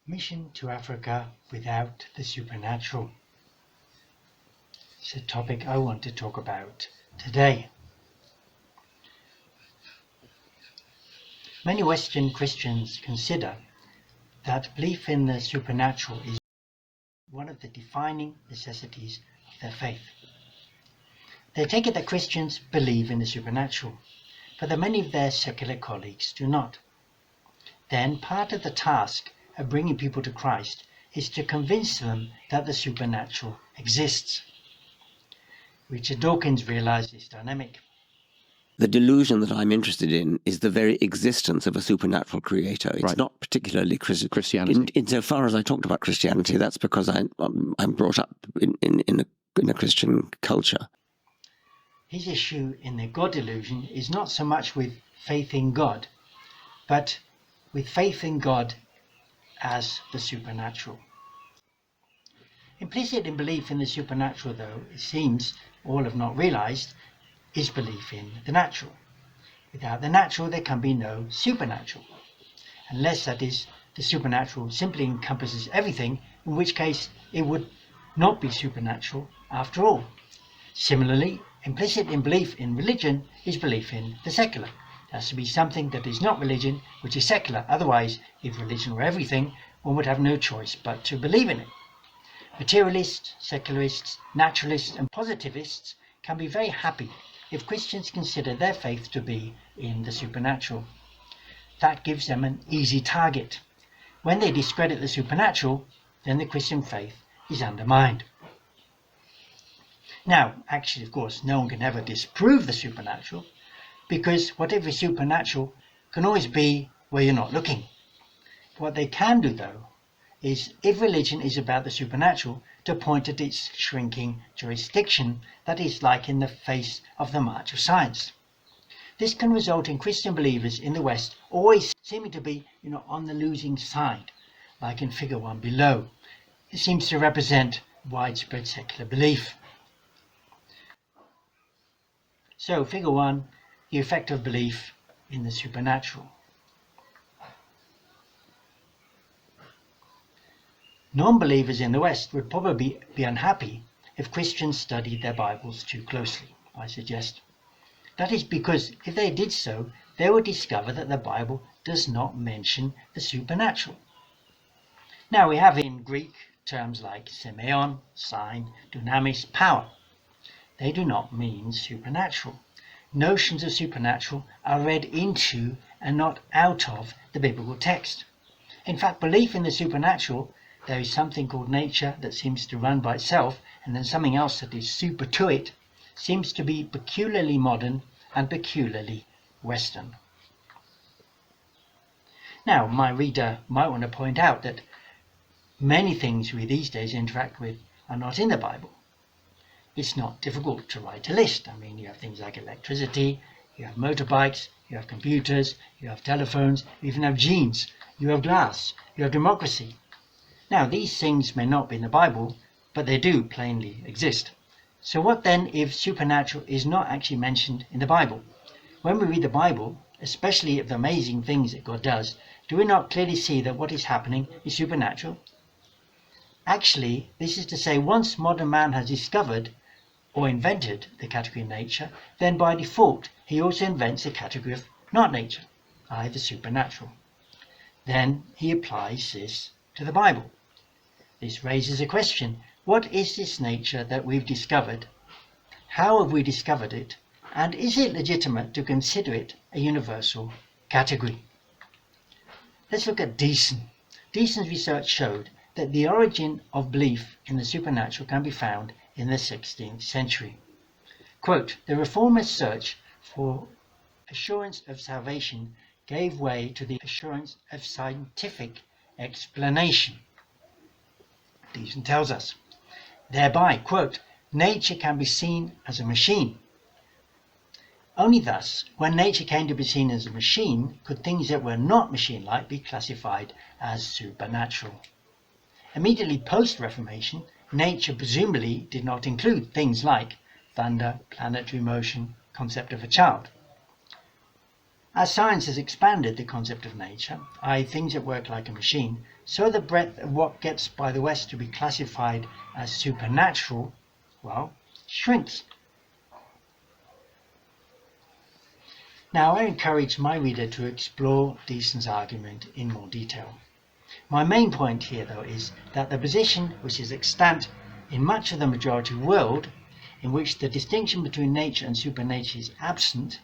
Mission to Africa without the supernatural. It's a topic I want to talk about today. Many Western Christians consider that belief in the supernatural is one of the defining necessities of their faith. They take it that Christians believe in the supernatural, but that many of their secular colleagues do not. Then part of the task of bringing people to Christ is to convince them that the supernatural exists. Richard Dawkins realized this dynamic. The delusion that I'm interested in is the very existence of a supernatural creator. It's not particularly Christianity. Insofar as I talked about Christianity, that's because I'm brought up in a Christian culture. His issue in the God Delusion is not so much with faith in God, but with faith in God as the supernatural. Implicit in belief in the supernatural, though, it seems all have not realized, is belief in the natural. Without the natural, there can be no supernatural. Unless, that is, the supernatural simply encompasses everything, in which case it would not be supernatural after all. Similarly, implicit in belief in religion is belief in the secular. There has to be something that is not religion, which is secular. Otherwise, if religion were everything, one would have no choice but to believe in it. Materialists, secularists, naturalists, and positivists can be very happy if Christians consider their faith to be in the supernatural. That gives them an easy target. When they discredit the supernatural, then the Christian faith is undermined. Now, actually, of course, no one can ever disprove the supernatural, because whatever is supernatural can always be where you're not looking. What they can do, though, is, if religion is about the supernatural, to point at its shrinking jurisdiction, that is, like in the face of the march of science. This can result in Christian believers in the West always seeming to be, on the losing side, like in figure 1 below. It seems to represent widespread secular belief. So, figure 1, the effect of belief in the supernatural. Non-believers in the West would probably be unhappy if Christians studied their Bibles too closely, I suggest. That is because if they did so, they would discover that the Bible does not mention the supernatural. Now, we have in Greek terms like semeion, sign, dunamis, power. They do not mean supernatural. Notions of supernatural are read into and not out of the biblical text. In fact, belief in the supernatural, there is something called nature that seems to run by itself, and then something else that is super to it, seems to be peculiarly modern and peculiarly Western. Now, my reader might want to point out that many things we these days interact with are not in the Bible. It's not difficult to write a list. You have things like electricity, you have motorbikes, you have computers, you have telephones, you even have jeans, you have glass, you have democracy. Now, these things may not be in the Bible, but they do plainly exist. So what then if supernatural is not actually mentioned in the Bible? When we read the Bible, especially of the amazing things that God does, do we not clearly see that what is happening is supernatural? Actually, this is to say, once modern man has discovered or invented the category of nature, then by default he also invents a category of not nature, i.e. the supernatural. Then he applies this to the Bible. This raises a question: what is this nature that we've discovered? How have we discovered it? And is it legitimate to consider it a universal category? Let's look at Deason. Deason's research showed that the origin of belief in the supernatural can be found in the 16th century. Quote, "The reformers' search for assurance of salvation gave way to the assurance of scientific explanation," Deason tells us. Thereby, quote, "nature can be seen as a machine. Only thus, when nature came to be seen as a machine, could things that were not machine-like be classified as supernatural." Immediately post-Reformation, nature presumably did not include things like thunder, planetary motion, concept of a child. As science has expanded the concept of nature, i.e. things that work like a machine, so the breadth of what gets by the West to be classified as supernatural, well, shrinks. Now I encourage my reader to explore Deason's argument in more detail. My main point here, though, is that the position which is extant in much of the majority world, in which the distinction between nature and supernature is absent,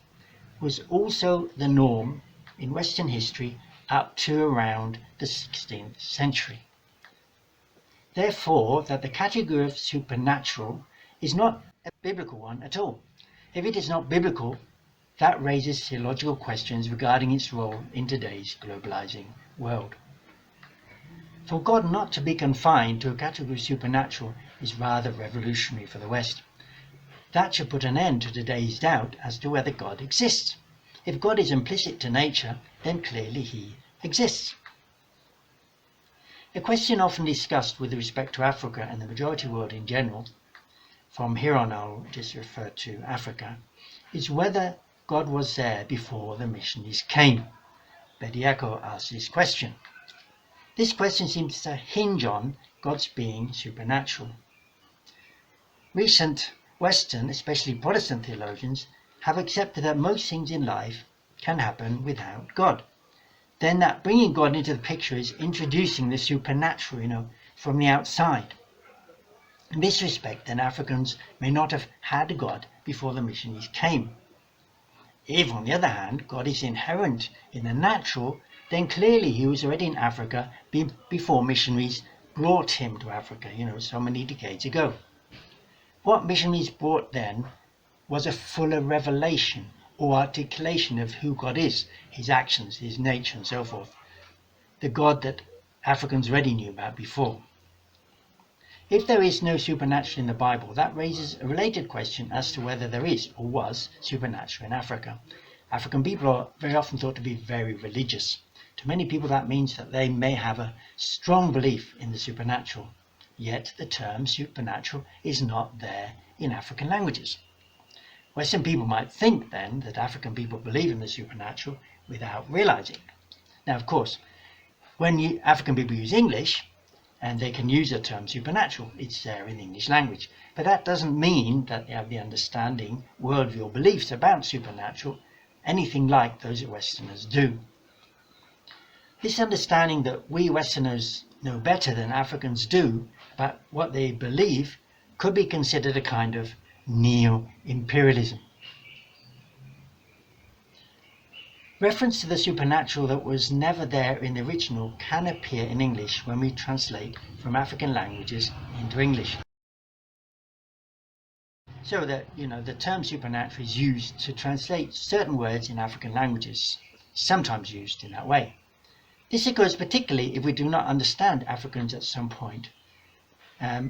was also the norm in Western history up to around the 16th century. Therefore, that the category of supernatural is not a biblical one at all. If it is not biblical, that raises theological questions regarding its role in today's globalizing world. For God not to be confined to a category of supernatural is rather revolutionary for the West. That should put an end to today's doubt as to whether God exists. If God is implicit to nature, then clearly he exists. A question often discussed with respect to Africa and the majority world in general, from here on I'll just refer to Africa, is whether God was there before the missionaries came. Bediako asked this question. This question seems to hinge on God's being supernatural. Recent Western, especially Protestant theologians, have accepted that most things in life can happen without God. Then that bringing God into the picture is introducing the supernatural, from the outside. In this respect, then Africans may not have had God before the missionaries came. If, on the other hand, God is inherent in the natural, then clearly he was already in Africa before missionaries brought him to Africa, so many decades ago. What missionaries brought then was a fuller revelation or articulation of who God is, his actions, his nature, and so forth. The God that Africans already knew about before. If there is no supernatural in the Bible, that raises a related question as to whether there is or was supernatural in Africa. African people are very often thought to be very religious. To many people that means that they may have a strong belief in the supernatural. Yet the term supernatural is not there in African languages. Western people might think then that African people believe in the supernatural without realizing. Now, of course, when African people use English, and they can use the term supernatural, it's there in the English language. But that doesn't mean that they have the understanding, worldview, or beliefs about supernatural, anything like those that Westerners do. This understanding that we Westerners know better than Africans do about what they believe could be considered a kind of neo-imperialism. Reference to the supernatural that was never there in the original can appear in English when we translate from African languages into English. So that, the term supernatural is used to translate certain words in African languages, sometimes used in that way. This occurs particularly if we do not understand Africans at some point.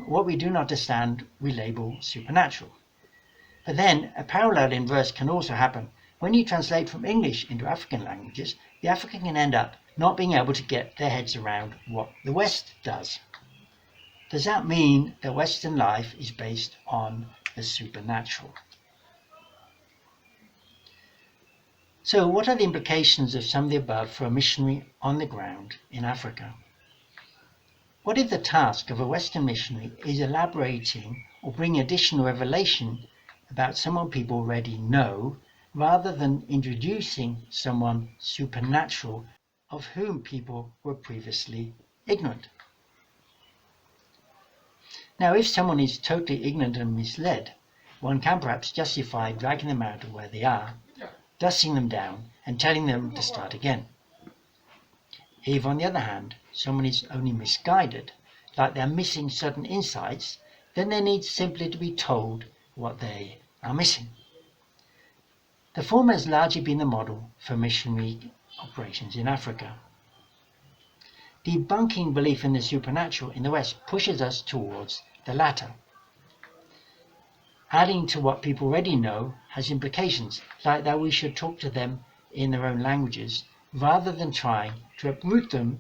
What we do not understand, we label supernatural. But then a parallel inverse can also happen. When you translate from English into African languages, the African can end up not being able to get their heads around what the West does. Does that mean that Western life is based on the supernatural? So what are the implications of some of the above for a missionary on the ground in Africa? What if the task of a Western missionary is elaborating or bringing additional revelation about someone people already know, rather than introducing someone supernatural of whom people were previously ignorant? Now, if someone is totally ignorant and misled, one can perhaps justify dragging them out of where they are, dusting them down, and telling them to start again. If, on the other hand, someone is only misguided, like they're missing certain insights, then they need simply to be told what they are missing. The former has largely been the model for missionary operations in Africa. Debunking belief in the supernatural in the West pushes us towards the latter. Adding to what people already know has implications, like that we should talk to them in their own languages, rather than trying to uproot them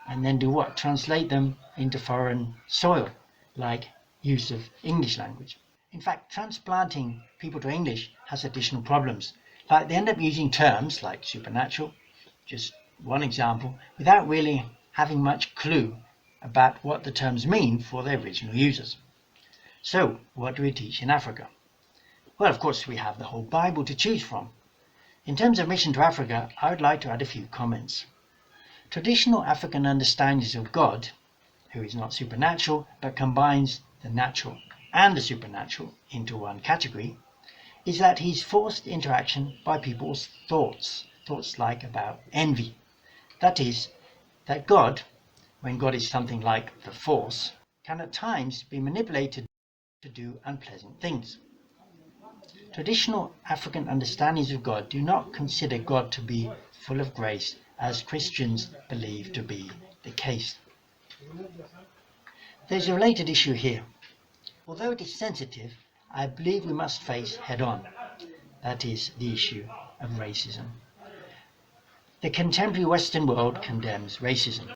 and then do what? Translate them into foreign soil, like use of English language. In fact, transplanting people to English has additional problems, In fact, they end up using terms like supernatural, just one example, without really having much clue about what the terms mean for their original users. So, what do we teach in Africa? Well, of course, we have the whole Bible to choose from. In terms of mission to Africa, I would like to add a few comments. Traditional African understandings of God, who is not supernatural but combines the natural and the supernatural into one category, is that he's forced interaction by people's thoughts like about envy. That is, that God, when God is something like the force, can at times be manipulated to do unpleasant things. Traditional African understandings of God do not consider God to be full of grace, as Christians believe to be the case. There's a related issue here. Although it is sensitive, I believe we must face head-on. That is the issue of racism. The contemporary Western world condemns racism.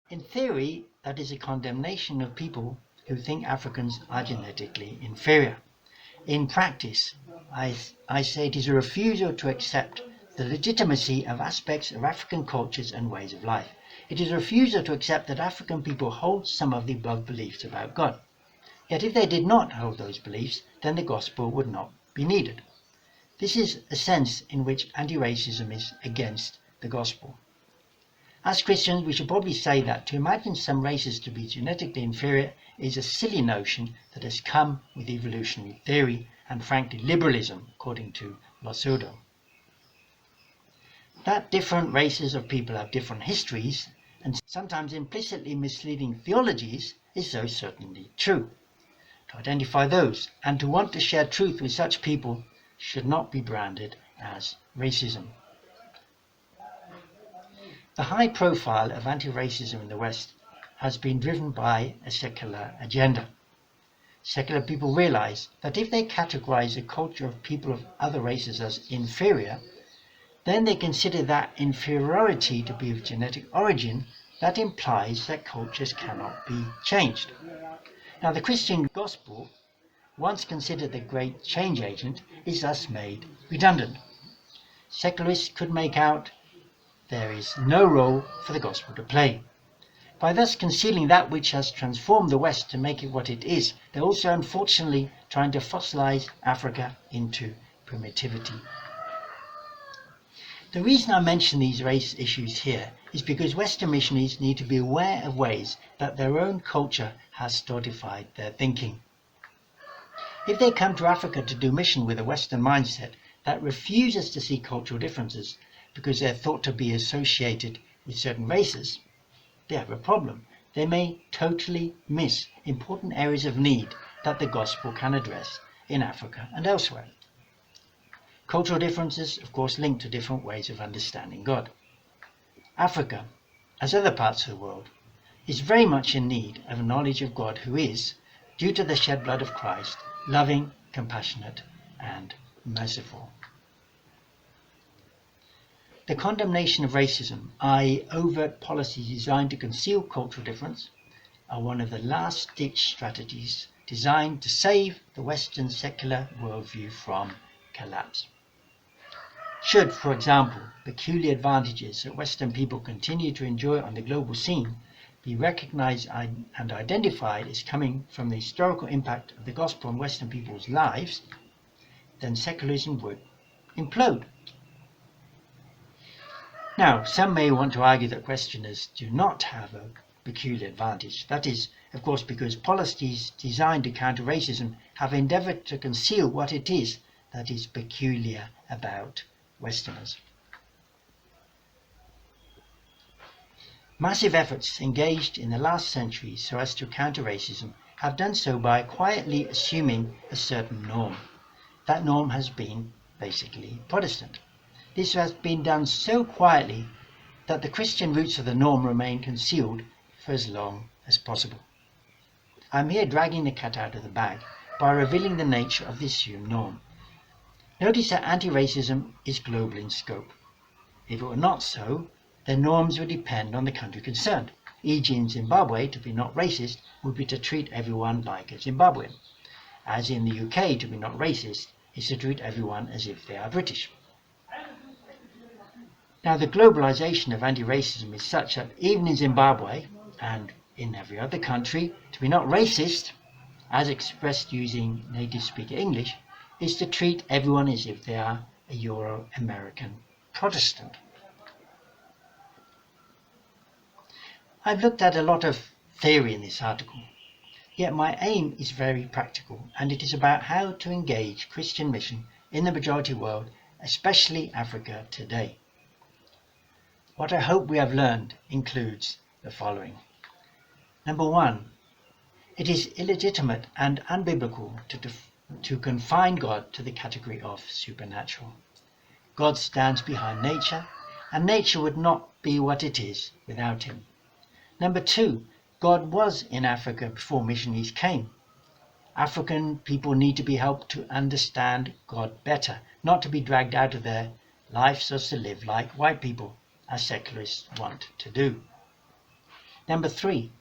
In theory, that is a condemnation of people who think Africans are genetically inferior. In practice, I say it is a refusal to accept the legitimacy of aspects of African cultures and ways of life. It is a refusal to accept that African people hold some of the above beliefs about God. Yet if they did not hold those beliefs, then the gospel would not be needed. This is a sense in which anti-racism is against the gospel. As Christians, we should probably say that to imagine some races to be genetically inferior is a silly notion that has come with evolutionary theory and frankly liberalism, according to Losudo. That different races of people have different histories and sometimes implicitly misleading theologies is so certainly true. To identify those and to want to share truth with such people should not be branded as racism. The high profile of anti-racism in the West has been driven by a secular agenda. Secular people realize that if they categorize a culture of people of other races as inferior, then they consider that inferiority to be of genetic origin that implies that cultures cannot be changed. Now, the Christian gospel, once considered the great change agent, is thus made redundant. Secularists could make out there is no role for the gospel to play. By thus concealing that which has transformed the West to make it what it is, they're also unfortunately trying to fossilize Africa into primitivity. The reason I mention these race issues here is because Western missionaries need to be aware of ways that their own culture has stultified their thinking. If they come to Africa to do mission with a Western mindset that refuses to see cultural differences because they're thought to be associated with certain races, they have a problem. They may totally miss important areas of need that the gospel can address in Africa and elsewhere. Cultural differences, of course, link to different ways of understanding God. Africa, as other parts of the world, is very much in need of a knowledge of God who is, due to the shed blood of Christ, loving, compassionate, and merciful. The condemnation of racism, i.e. overt policies designed to conceal cultural difference, are one of the last-ditch strategies designed to save the Western secular worldview from collapse. Should, for example, peculiar advantages that Western people continue to enjoy on the global scene be recognized and identified as coming from the historical impact of the gospel on Western people's lives, then secularism would implode. Now, some may want to argue that Westerners do not have a peculiar advantage. That is, of course, because policies designed to counter racism have endeavored to conceal what it is that is peculiar about Westerners. Massive efforts engaged in the last century so as to counter racism have done so by quietly assuming a certain norm. That norm has been basically Protestant. This has been done so quietly that the Christian roots of the norm remain concealed for as long as possible. I'm here dragging the cat out of the bag by revealing the nature of the assumed norm. Notice that anti-racism is global in scope. If it were not so, then norms would depend on the country concerned. E.g. in Zimbabwe, to be not racist would be to treat everyone like a Zimbabwean. As in the UK, to be not racist is to treat everyone as if they are British. Now, the globalization of anti-racism is such that even in Zimbabwe and in every other country, to be not racist, as expressed using native speaker English, is to treat everyone as if they are a Euro-American Protestant. I've looked at a lot of theory in this article, yet my aim is very practical, and it is about how to engage Christian mission in the majority world, especially Africa today. What I hope we have learned includes the following. Number one, it is illegitimate and unbiblical to confine God to the category of supernatural. God stands behind nature, and nature would not be what it is without him. Number two, God was in Africa before missionaries came. African people need to be helped to understand God better, not to be dragged out of their lives so as to live like white people, as secularists want to do. Number three,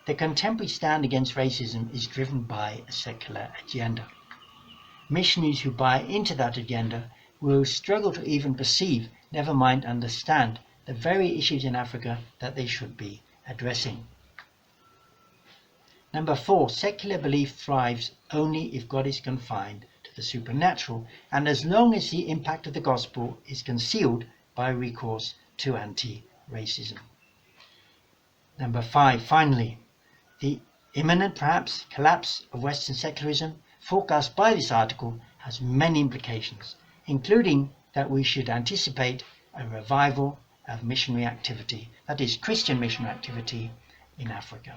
the contemporary stand against racism is driven by a secular agenda. Missionaries who buy into that agenda will struggle to even perceive, never mind understand, the very issues in Africa that they should be addressing. Number four, secular belief thrives only if God is confined to the supernatural, and as long as the impact of the gospel is concealed by recourse to anti-racism. Number five, finally, the imminent, perhaps, collapse of Western secularism forecast by this article has many implications, including that we should anticipate a revival of missionary activity, that is, Christian missionary activity in Africa.